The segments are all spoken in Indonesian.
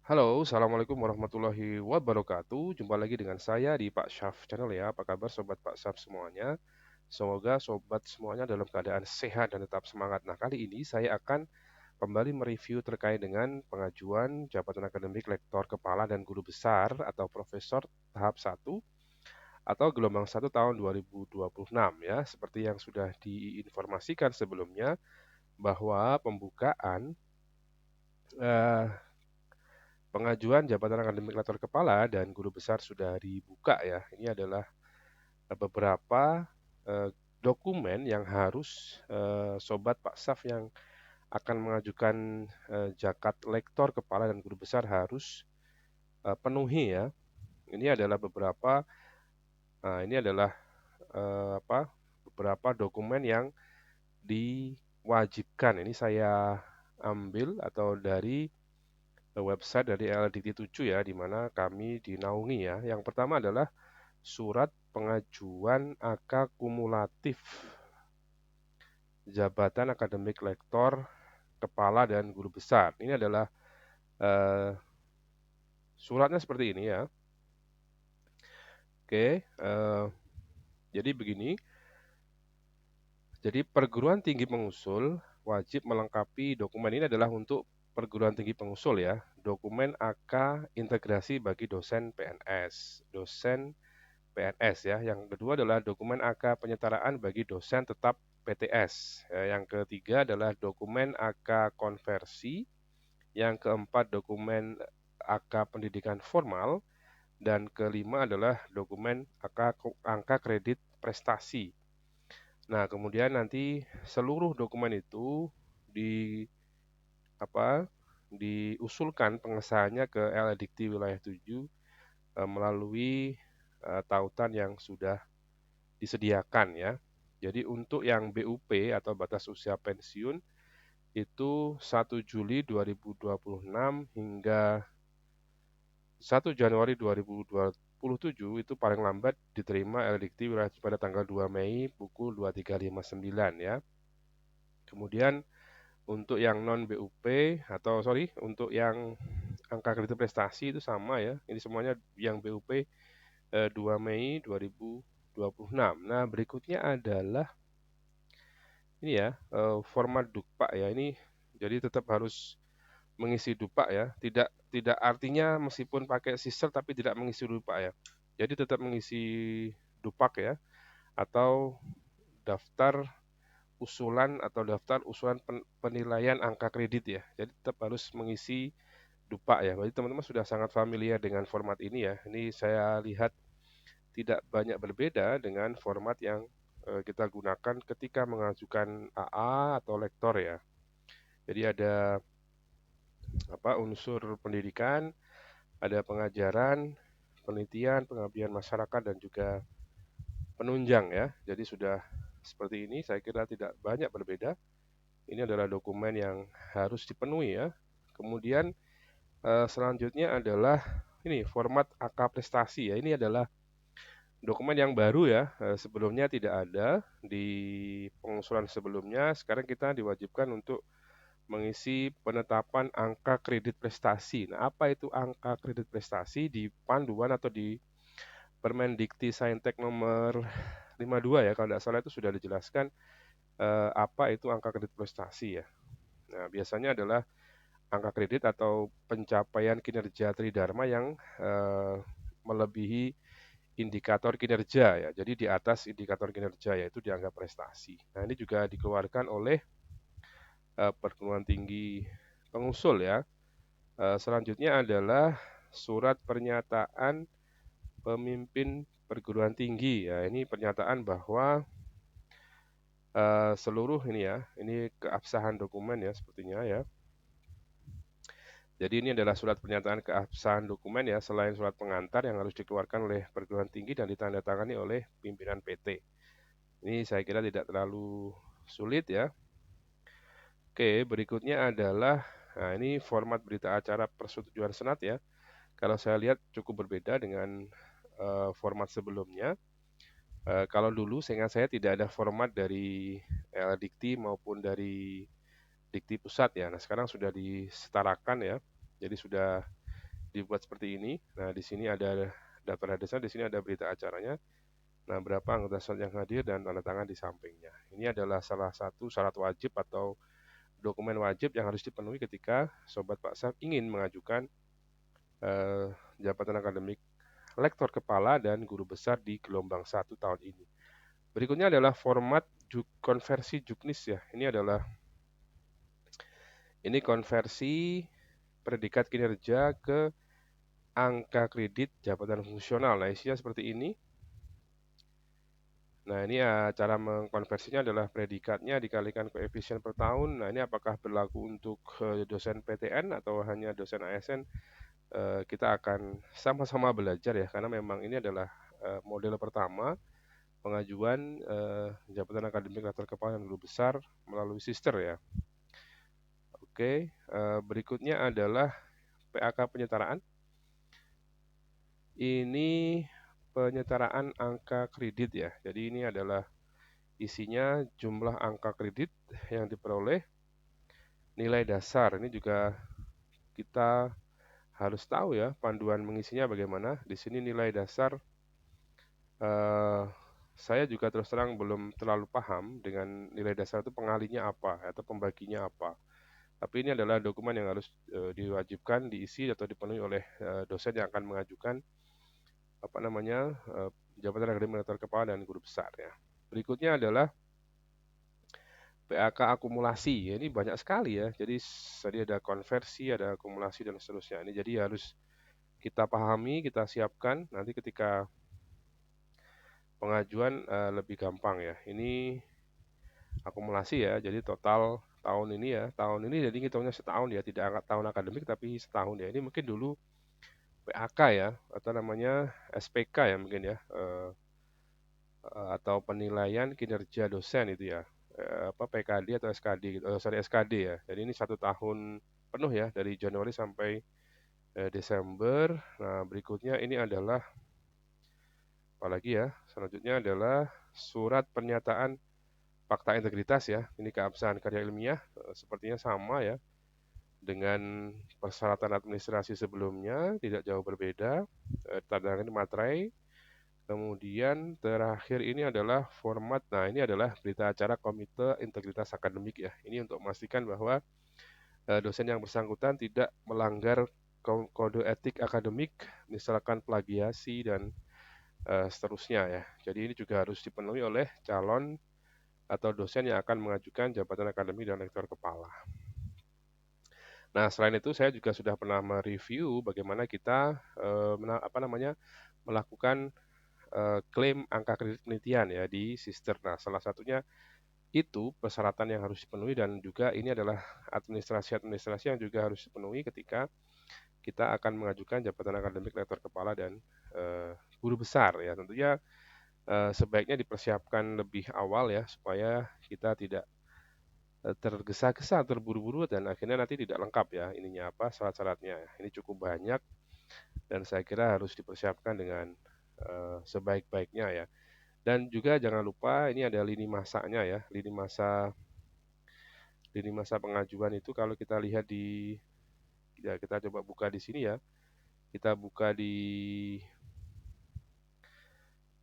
Halo, Assalamualaikum warahmatullahi wabarakatuh. Jumpa lagi dengan saya di Pak Syaf Channel ya. Apa kabar Sobat Pak Syaf semuanya? Semoga Sobat semuanya dalam keadaan sehat dan tetap semangat. Nah, kali ini saya akan kembali mereview terkait dengan pengajuan jabatan akademik lektor kepala dan guru besar atau profesor tahap satu atau gelombang satu tahun 2026 ya. Seperti yang sudah diinformasikan sebelumnya bahwa pembukaan eh, pengajuan jabatan akademik lektor kepala dan guru besar sudah dibuka ya. Ini adalah beberapa eh, dokumen yang harus Sobat Pak Saf yang akan mengajukan jakat lektor kepala dan guru besar harus penuhi ya. Ini adalah beberapa dokumen yang diwajibkan. Ini saya ambil atau dari website dari LDT 7 ya, di mana kami dinaungi ya. Yang pertama adalah surat pengajuan AK kumulatif jabatan akademik lektor, kepala, dan guru besar. Ini adalah eh, suratnya seperti ini ya. Oke, jadi begini. Jadi perguruan tinggi pengusul wajib melengkapi dokumen ini adalah untuk perguruan tinggi pengusul ya. Dokumen AK integrasi bagi dosen PNS. Dosen PNS ya. Yang kedua adalah dokumen AK penyetaraan bagi dosen tetap PTS. Ya, yang ketiga adalah dokumen AK konversi. Yang keempat dokumen AK pendidikan formal. Dan kelima adalah dokumen angka kredit prestasi. Nah, kemudian nanti seluruh dokumen itu di apa diusulkan pengesahannya ke LDikti Wilayah 7 melalui tautan yang sudah disediakan ya. Jadi untuk yang BUP atau batas usia pensiun itu 1 Juli 2026 hingga 1 Januari 2027 itu paling lambat diterima LDikti wilayah pada tanggal 2 Mei pukul 23.59 ya. Kemudian untuk yang non BUP atau untuk yang angka kredit prestasi itu sama ya. Ini semuanya yang BUP 2 Mei 2026. Nah, berikutnya adalah ini ya, format Dukpak ya. Ini jadi tetap harus mengisi Dukpak ya. Tidak tidak artinya meskipun pakai sisel tapi tidak mengisi Dukpak ya. Jadi tetap mengisi Dupak ya atau daftar usulan atau daftar usulan penilaian angka kredit ya. Jadi tetap harus mengisi Dupak ya. Jadi teman-teman sudah sangat familiar dengan format ini ya. Ini saya lihat tidak banyak berbeda dengan format yang kita gunakan ketika mengajukan AA atau lektor ya. Jadi ada unsur pendidikan, ada pengajaran, penelitian, pengabdian masyarakat dan juga penunjang ya. Jadi sudah seperti ini saya kira tidak banyak berbeda. Ini adalah dokumen yang harus dipenuhi ya. Kemudian selanjutnya adalah ini format AK prestasi ya. Ini adalah dokumen yang baru ya. Sebelumnya tidak ada di pengusulan sebelumnya. Sekarang kita diwajibkan untuk mengisi penetapan angka kredit prestasi. Nah, apa itu angka kredit prestasi? Di panduan atau di Permendikti Saintek nomor 52 ya, kalau tidak salah itu sudah dijelaskan apa itu angka kredit prestasi ya. Nah, biasanya adalah angka kredit atau pencapaian kinerja Tridharma yang melebihi indikator kinerja ya. Jadi di atas indikator kinerja yaitu dianggap prestasi. Nah, ini juga dikeluarkan oleh perguruan tinggi pengusul ya. Selanjutnya adalah surat pernyataan pemimpin perguruan tinggi ya. Ini pernyataan bahwa seluruh ini ya, ini keabsahan dokumen ya sepertinya ya. Jadi ini adalah surat pernyataan keabsahan dokumen ya, selain surat pengantar yang harus dikeluarkan oleh perguruan tinggi dan ditandatangani oleh pimpinan PT. Ini saya kira tidak terlalu sulit ya. Oke, berikutnya adalah, nah ini format berita acara persetujuan Senat ya. Kalau saya lihat cukup berbeda dengan format sebelumnya. Kalau dulu seingat saya tidak ada format dari Dikti maupun dari Dikti Pusat ya. Nah sekarang sudah disetarakan ya. Jadi sudah dibuat seperti ini. Nah, di sini ada daftar hadirnya, di sini ada berita acaranya. Nah, berapa anggota SOT yang hadir dan tanda tangan di sampingnya. Ini adalah salah satu syarat wajib atau dokumen wajib yang harus dipenuhi ketika Sobat Paksaf ingin mengajukan eh, jabatan akademik lektor kepala dan guru besar di gelombang 1 tahun ini. Berikutnya adalah format konversi juknis ya. Ini konversi predikat kinerja ke angka kredit jabatan fungsional. Nah, isinya seperti ini. Nah, ini ya cara mengkonversinya adalah predikatnya dikalikan koefisien per tahun. Nah, ini apakah berlaku untuk dosen PTN atau hanya dosen ASN? Kita akan sama-sama belajar ya, karena memang ini adalah model pertama pengajuan jabatan akademik lektor kepala dan guru besar melalui sister ya. Oke, berikutnya adalah PAK penyetaraan. Ini penyetaraan angka kredit ya. Jadi ini adalah isinya jumlah angka kredit yang diperoleh, nilai dasar. Ini juga kita harus tahu ya panduan mengisinya bagaimana. Di sini nilai dasar saya juga terus terang belum terlalu paham dengan nilai dasar itu pengalinya apa atau pembaginya apa. Tapi ini adalah dokumen yang harus diwajibkan diisi atau dipenuhi oleh dosen yang akan mengajukan apa namanya jabatan akademik lektor kepala dan guru besar ya. Berikutnya adalah PAK akumulasi. Ya, ini banyak sekali ya. Jadi tadi ada konversi, ada akumulasi dan seterusnya. Ini jadi harus kita pahami, kita siapkan nanti ketika pengajuan lebih gampang ya. Ini akumulasi ya. Jadi total tahun ini ya. Tahun ini jadi hitungnya setahun ya, tidak tahun akademik tapi setahun ya. Ini mungkin dulu PAK ya atau namanya SPK ya mungkin ya. Atau penilaian kinerja dosen itu ya. Apa PKD atau SKD gitu. Sorry SKD ya. Jadi ini 1 tahun penuh ya dari Januari sampai Desember. Nah, berikutnya ini adalah apalagi ya? Selanjutnya adalah surat pernyataan fakta integritas ya. Ini keabsahan karya ilmiah sepertinya sama ya dengan persyaratan administrasi sebelumnya, tidak jauh berbeda. Tanda tangan materai. Kemudian terakhir ini adalah format. Nah, ini adalah berita acara Komite Integritas Akademik ya. Ini untuk memastikan bahwa dosen yang bersangkutan tidak melanggar kode etik akademik, misalkan plagiasi dan seterusnya ya. Jadi ini juga harus dipenuhi oleh calon atau dosen yang akan mengajukan jabatan akademik dan lektor kepala. Nah, selain itu saya juga sudah pernah mereview bagaimana kita melakukan klaim angka kredit penelitian ya di Sister. Nah, salah satunya itu persyaratan yang harus dipenuhi dan juga ini adalah administrasi-administrasi yang juga harus dipenuhi ketika kita akan mengajukan jabatan akademik lektor kepala dan guru besar ya. Tentunya sebaiknya dipersiapkan lebih awal ya supaya kita tidak tergesa-gesa, terburu-buru dan akhirnya nanti tidak lengkap ya ininya apa syarat-syaratnya. Ini cukup banyak dan saya kira harus dipersiapkan dengan sebaik-baiknya ya. Dan juga jangan lupa ini ada lini masanya ya. Lini masa pengajuan itu kalau kita lihat di ya kita coba buka di sini ya. Kita buka di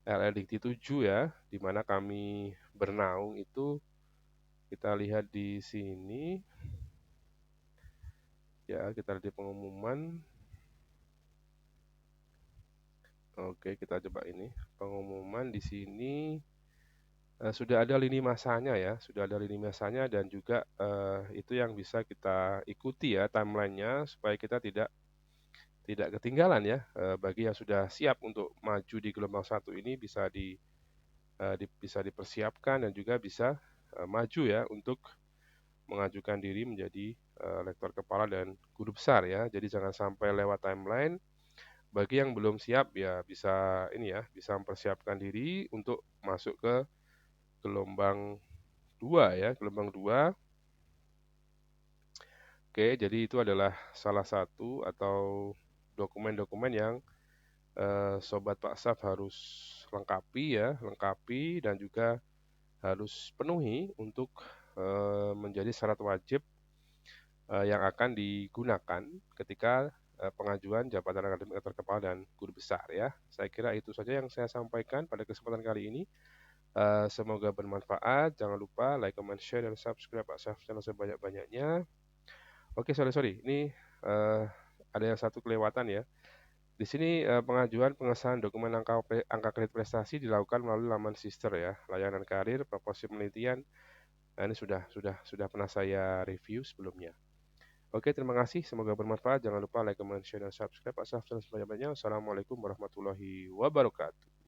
LLDikti 7 ya, di mana kami bernaung itu kita lihat di sini ya, kita lihat di pengumuman. Oke, kita coba ini pengumuman di sini sudah ada lini masanya ya, sudah ada lini masanya dan juga itu yang bisa kita ikuti ya timelinenya supaya kita tidak ketinggalan ya bagi yang sudah siap untuk maju di gelombang 1 ini bisa dipersiapkan dan juga bisa maju ya untuk mengajukan diri menjadi lektor kepala dan guru besar ya. Jadi jangan sampai lewat timeline. Bagi yang belum siap ya bisa ini ya, bisa mempersiapkan diri untuk masuk ke gelombang 2 ya, gelombang 2. Oke, jadi itu adalah salah satu atau dokumen-dokumen yang Sobat Paksaf harus lengkapi dan juga harus penuhi untuk menjadi syarat wajib yang akan digunakan ketika pengajuan jabatan akademik terkepala dan guru besar ya. Saya kira itu saja yang saya sampaikan pada kesempatan kali ini. Semoga bermanfaat. Jangan lupa like, comment, share, dan subscribe Pak Syaf channel sebanyak-banyaknya. Oke, sorry. Ini ada yang satu kelewatan ya. Di sini pengajuan pengesahan dokumen angka kredit prestasi dilakukan melalui laman Sister ya, layanan karir, proposisi penelitian. Nah, ini sudah pernah saya review sebelumnya. Oke, terima kasih. Semoga bermanfaat. Jangan lupa like, comment, share, dan subscribe. Pak Syaf channel sebanyak-banyaknya. Assalamualaikum warahmatullahi wabarakatuh.